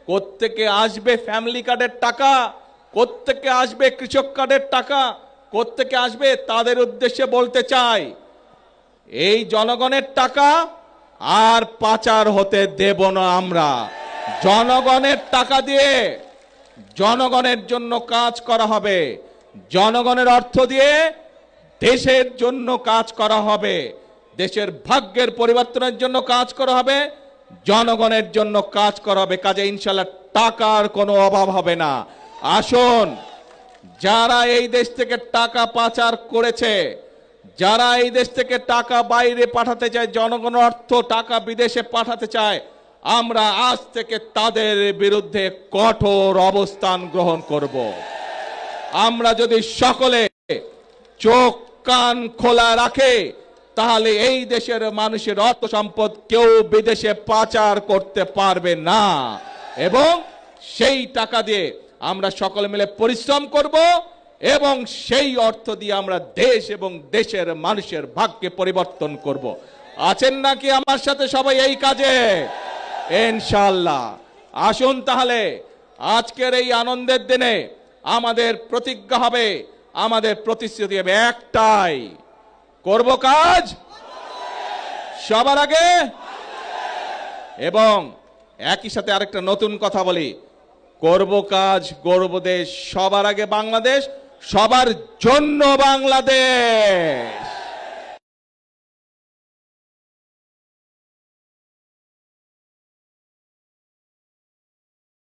কোত্থেকে আসবে ফ্যামিলি কার্ডের টাকা, কোত্থেকে আসবে কৃষক কার্ডের টাকা, কোত্থেকে আসবে তাদের উদ্দেশ্যে বলতে চাই, এই জনগণের টাকা আর পাচার হতে দেব না আমরা। জনগণের টাকা দিয়ে জনগণের জন্য কাজ করা হবে, জনগণের অর্থ দিয়ে দেশের জন্য কাজ করা হবে, দেশের ভাগ্যের পরিবর্তনের জন্য কাজ করা হবে, জনগণের জন্য কাজ করা হবে। কাজে ইনশাআল্লাহ টাকার কোনো অভাব হবে না। আসুন, যারা এই দেশ থেকে টাকা পাচার করেছে, যারা এই দেশ থেকে টাকা বাইরে পাঠাতে চায়, জনগণের অর্থ টাকা বিদেশে পাঠাতে চায়, আমরা আজ থেকে তাদের বিরুদ্ধে কঠোর অবস্থান গ্রহণ করব। আমরা যদি সকলে চোখ কান খোলা রাখে, তাহলে এই দেশের মানুষের অর্থ সম্পদ কেউ বিদেশে পাচার করতে পারবে না, এবং সেই টাকা দিয়ে আমরা সকলে মিলে পরিশ্রম করব এবং সেই অর্থ দিয়ে আমরা দেশ এবং দেশের মানুষের ভাগ্যকে পরিবর্তন করব। আছেন নাকি আমার সাথে সবাই এই কাজে? ইনশাআল্লাহ। আসুন তাহলে আজকের এই আনন্দের দিনে আমাদের প্রতিজ্ঞা হবে, আমাদের প্রতিশ্রুতি হবে একটাই, করব কাজ সবার আগে। এবং একই সাথে আরেকটা নতুন কথা বলি, করব কাজ গর্ব দেশ, সবার আগে বাংলাদেশ, সবার জন্য বাংলাদেশ।